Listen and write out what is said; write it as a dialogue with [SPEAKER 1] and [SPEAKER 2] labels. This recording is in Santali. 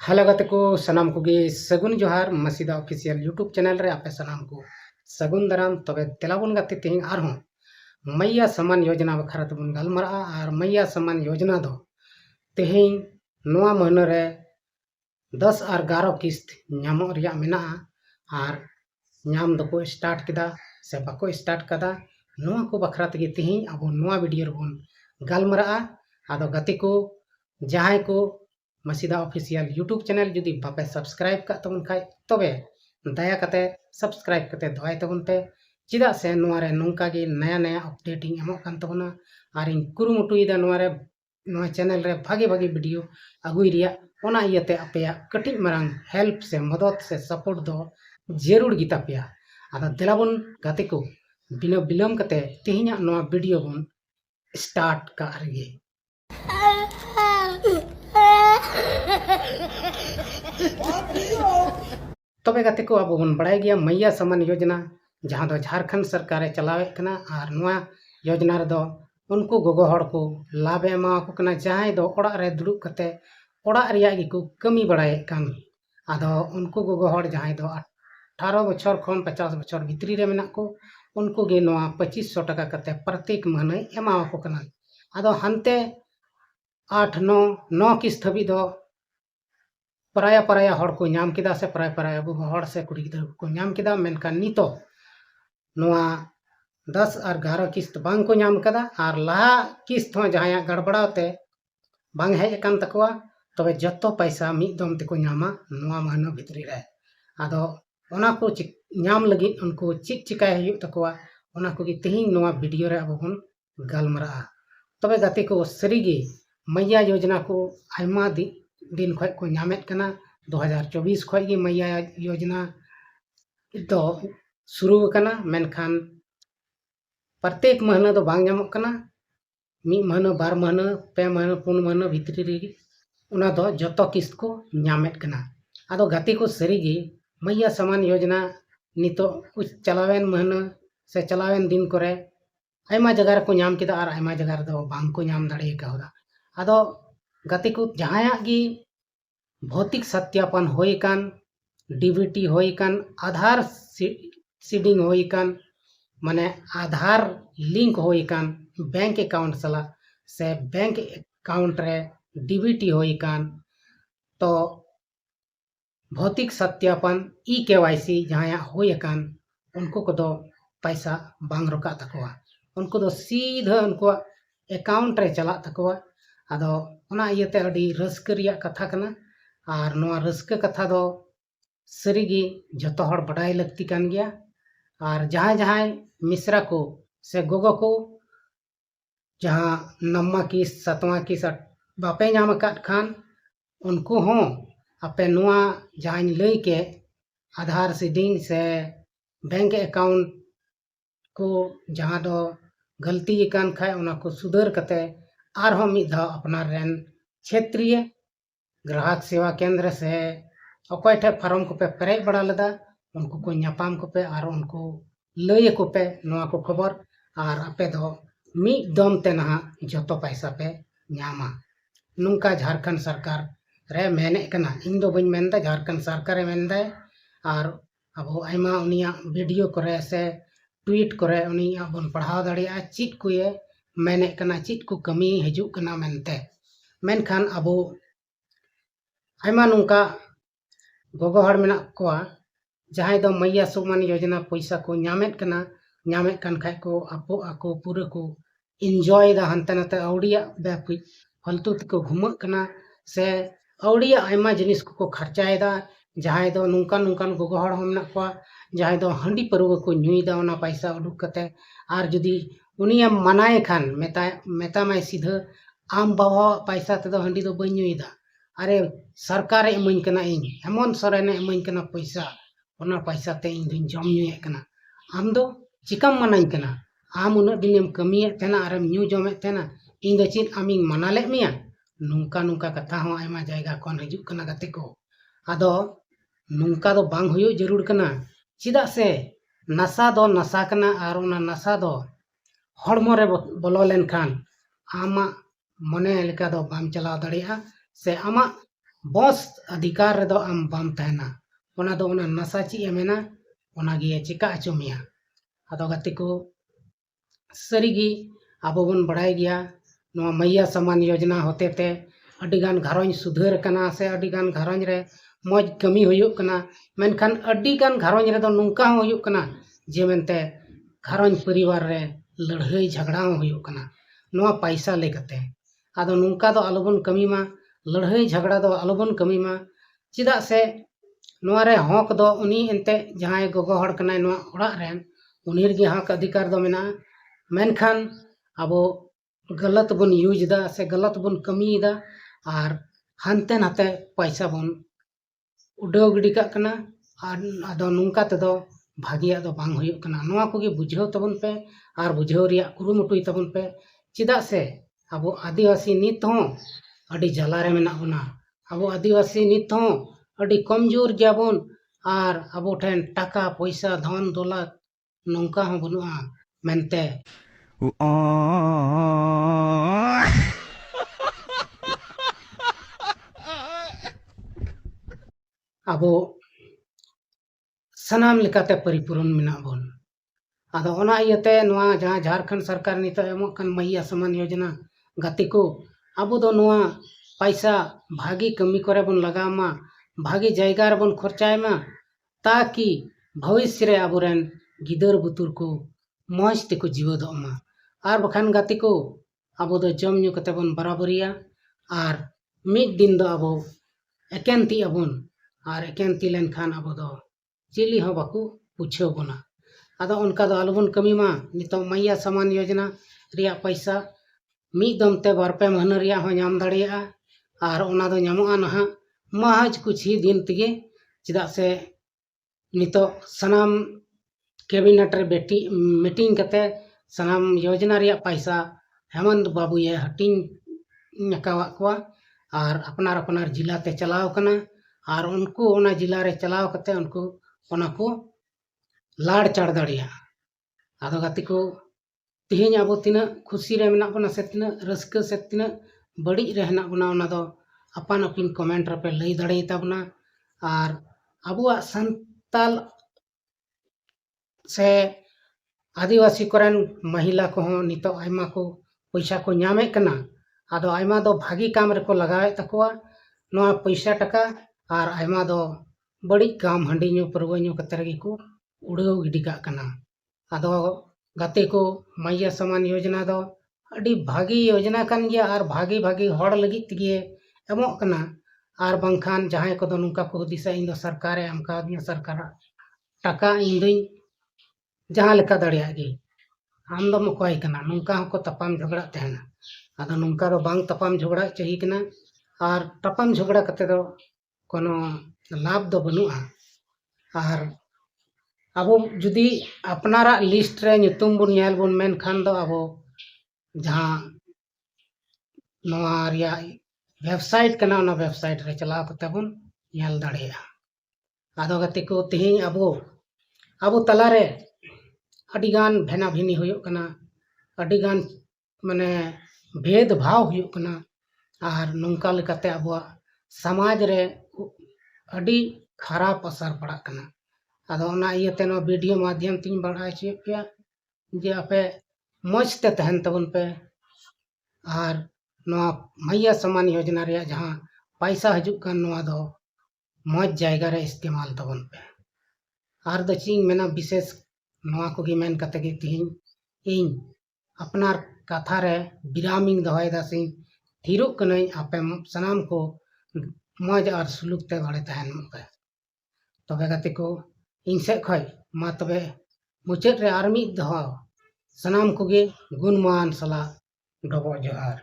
[SPEAKER 1] हेलो गते को सनाम को गे सगुन जोहार मसीदा ऑफिशियल यूट्यूब चैनल रे आपे सनाम को सगुन दाराम तबे तेलाबुन गते तेहिं आरहों मैया सम्मान योजना बखरा तबुन गलमरा और मैया सम्मान योजना दो तेहिं नोआ महीना रे 10 और 11 किस्त ᱧᱟᱢᱚᱜ ᱨᱮᱭᱟᱜ ᱢᱮᱱᱟᱜᱼᱟ और ᱧᱟᱢ दको स्टार्ट केदा से बाको स्टार्ट कदा नोआ को बखरा तगे तेहिं अब नोआ वीडियो रबुन गलमरा आदो गते को जहां को मसीदा ऑफिशियल यूट्यूब चैनल जुदी बापे सब्सक्राइब का तबन खाय तबे दया कते सब्सक्राइब कते दवाई तबन पे चिदा से नोआ रे नोंका गे नया नया अपडेटिंग एमोक कान तबना और इन कुरुमुटुइदा नोआ रे नोआ चैनल रे भागे भागे वीडियो अगुई रिया ओना इयते अपेया कटिज मारांग हेल्प से मदद से सपोर्ट दो जरूर गीता पेया आदा देलाबुन गाते को बिना बिलम कते तेहिया नोआ वीडियो बन स्टार्ट का रगे तबे गाते को अब बन बड़ाई गया मैया सम्मान योजना जहां दो झारखंड सरकार चलावे कना और नोआ योजना रे दो उनको गोगो हड़ को लाभ एमा को कना जहां दो ओड़ा रे दुड़ुब कते ओड़ा रिया गी को कमी बड़ाए कान आदो उनको गोगो हड़ जहां दो 18 बछर खन 50 बछर भितरी रे मेना को उनको गे नोआ 2500 टका कते प्रत्येक महीने एमा को कना आदो हनते 8 9 किस्त हबी दो पराया पराया हड़ को नाम किदा से पराया पराया गोगो हड़ से कुड़ी गिदर को नाम किदा मेनकान नितो नोआ 10 और 11 किस्त बांग को नाम कदा और लहा किस्त हो जहां गड़बड़ाते बांग हेज कान तकवा तबे जत्तो पैसा मिद दम तेको नामा नोआ महीना भितरी रे आदो ओना को नाम लगी उनको चिक चिकाय हुई तकवा ओना को तेहिं नोआ वीडियो रे अब बन गलमरा तबे गाते को सरीगे मैया योजना को आयमा दिन खय को नामेत कना 2024 खय गे मैया योजना तो शुरू कना मेनखान प्रत्येक महीना दो बांग नामक कना मी महीना 12 महीना 5 महीना 4 महीना भितरी रे उना दो जतो किस्त को नामेत कना आदो गाते को सरीगे मैया सम्मान योजना नितो कुछ चलावेन महीना से चलावेन दिन करे आयमा जगह को नाम किदा और आयमा जगह दो बांग को नाम दाड़े कावदा आदो गाते को जहाया गी भौतिक सत्यापन होई कान डीबीटी होई कान आधार सीडिंग होई कान माने आधार लिंक होई कान बैंक अकाउंट सला से बैंक अकाउंट रे डीबीटी होई कान तो भौतिक सत्यापन ई केवाईसी जहां होई कान उनको को दो पैसा बांग रोका तकवा उनको दो सीधा उनको अकाउंट रे चला तकवा आदो ओना इयते अडी रस्क रिया कथा कना और नोआ रस्क कथा दो सरीगी जतो हड़ बड़ाई लगती कान गया और जहां जहां मिश्रा को से गोगो को जहां नम्मा किस 7वां किस बापे नाम काट खान उनको हो अपे नोआ जहां लई के आधार सीडिंग से बैंक अकाउंट को जहां दो गलती कान खाय उना को सुधार कते आरहो मिद धाव अपनार रेन क्षेत्रीय ग्राहक सेवा केंद्र से अकोय ठे फार्म को पे पेरेज बड़ा लदा उनको को नापाम को पे और उनको लय को पे नोआ को खबर और अपे दो मी दम ते नहा जतो पैसा पे नामा नुंका झारखंड सरकार रे मेने कना इन दो बइन मेनदा झारखंड सरकार रे मेनदा और अब आयमा उनिया वीडियो करे से ट्वीट करे उनिया बन पढ़ाव दाड़िया चित को ये मेने कना चित को कमी हिजुक कना मेनते मेनखान अब आयमा नुंका गोगो हड़ मेना कोआ जहां दो मैया सम्मान योजना पैसा को नामेत कना नामेत कान खाय को आपो आको पूरा को एंजॉय दा हंते नते औडिया बेपि फालतू को घुमक कना से औडिया आयमा जिनिस को खर्चाय दा जहां दो नुंका नुंकान गोगो हड़ मेना कोआ जहां दो हंडी परवा को नुईदा ओना पैसा उडुक कते आर जुदी उनिया मनाए खान मेता माय सीधा आम बाबा पैसा ते दो हंडी दो बई नुईदा अरे सरकार इमाइन कना इन हेमंत सोरेन इमाइन कना पैसा ओना पैसा ते इन दिन जम नुए कना आम दो चिकम मनाई कना आम उन दिन कमिए तेना आर न्यू जमे तेना इन दो चित आमिन मनाले मिया नुंका नुंका कथा हो आयमा जायगा कोन हिजुक कना गते को आदो नुंका दो बांग हुयो जरूर कना चिदा से नशा दो नशा कना और ओना नशा दो हड़मो रे बोलो लेन खान आमा मने लेका दो बाम चलाव दाड़िया से आमा बॉस अधिकार रेदो आम बाम तहना ओना दो ओना नशा ची एमेना ओना गे चिका अचो मिया आदो गाते को सरीगी आबो बन बड़ाई गया नवा मैया समान योजना होते ते अडिगान घरों सुधर कना से अडिगान घरों रे मौज कमी हुयुक कना मेनखान अडिगान घरों रे दो नुंका हुयुक कना जे मेनते घरों परिवार रे लड़ाई झगड़ा हुयुक कना नवा पैसा लेकते आदो नुंका दो आलोबन कमी मा लड़ाई झगड़ा दो आलोबन कमी मा चिदा से नवा रे हक दो उनी एंते जहां गोगो हड़ कनाय नवा ओड़ा रेन उनीर गे हक अधिकार दो मेना मेनखान आबो गलत बन यूज दा से गलत बन कमी दा और हानते नाते पैसा बन उड़ाव गिडी काग कना आदो नुंका तेदो भागिया दो बांग हुयुक कना नवा कोगे बुझाव तबन पे और बुझाव रिया कुरुमुटुई तबन पे चिदा से आबो आदिवासी नित हो अडी जला रे मेना बना आबो आदिवासी नित हो अडी कमजोर जाबन और आबो ठेन टाका पैसा धन दौलत नौका हो बनुआ मेनते आबो सनाम लेकाते परिपूर्ण मेना बन आदो ओना इयते नवा जहां झारखंड सरकार नितो एमो कन मैया समान योजना गाते को आबो दो नवा पैसा भागी कमी करे बन लगाव मा भागी जायगा रे बन खर्चाय मा ताकि भविष्य रे आबोरेन गिदर बुतुर को मौज तेको जीवदो मा और बखान गाते को आबो दो जम न्यू कते बन बराबरिया और मिद दिन दो आबो एकेंती अबन और एकेंती लेन खान आबो दो चिली हो बाकू पूछो बना आदो उनका दो आलोबन कमी मा नितो मैया समान योजना रिया पैसा मी दमते बारपे महीना रिया हो नाम दाड़िया और ओना दो नामोआ नहा महज कुछ ही दिन तगे चिदा से नितो सनाम कैबिनेट रे बेटी मीटिंग कते सनाम योजना रिया पैसा हेमंत बाबू ये हटिंग नकावा को और अपनार अपनार जिला ते चलाव कना और उनको ओना जिला रे चलाव कते उनको ओना को लाड़ चाड़ दाड़िया आदो गाती को तिहिन आबो तिना खुशी रे मेना बना से तिना रस्क से तिना बड़ी रे हेना बना ओना दो अपन अपन कमेंट रे पे लई दाड़े ताबना और आबुआ संताल से आदिवासी कोरेन महिला को हो नितो आयमा को पैसा को ᱧᱟᱢᱮ कना आदो आयमा दो भागी काम रे को लगाए तकोआ नोआ पैसा टका और आयमा दो बड़ी काम हंडी न्यू परवा न्यू कतरे गी को उड़ाव गिडी काग कना आदो गाते को मैया समान योजना दो अडी भागी योजना कान गया और भागी भागी हड़ लगी तगे एमो कना और बंखान जहां को दो नुका को दिशा इन दो सरकार एम का दिया सरकार टाका इन दई जहां लेका दड़िया गे आम दो मकोय कना नुका को तपाम झगड़ा तहना आदो नुका दो बांग तपाम झगड़ा चाहिए कना और तपाम झगड़ा कते दो कोनो लाभ दो बनुआ और आबो जुदी अपनारा लिस्ट रे नितुम बुन नेल बुन मेन खान दो आबो जहां नवा रिया वेबसाइट कना ना वेबसाइट रे चलाव कते बुन नेल दाड़िया आदो गति को तिहिन आबो तला रे अडिगान भेना भिनी हुयुक कना अडिगान माने भेद भाव हुयुक कना और नौका लेकाते आबो समाज रे अडी खराब असर पड़ा कना आदो ना इयते नो वीडियो माध्यम तीन बढ़ाई चे पे जे आपे मौज ते तहन तबन पे और नो मैया समान योजना रे जहां पैसा हजुक कन नो दो मौज जायगा रे इस्तेमाल तबन पे और द चिंग मेना विशेष नवा को गी मेन कते गे तिहिन इन अपनार कथा रे विरामिंग दवाई दासिं थिरुक कनै आपे सनाम को मौज और सुलूक ते बाड़े तहन पे तबे गाते को इन से खय मा तबे मुचाद रे आर मिद दो सनाम को गे गुणमान सला डबो जोहार।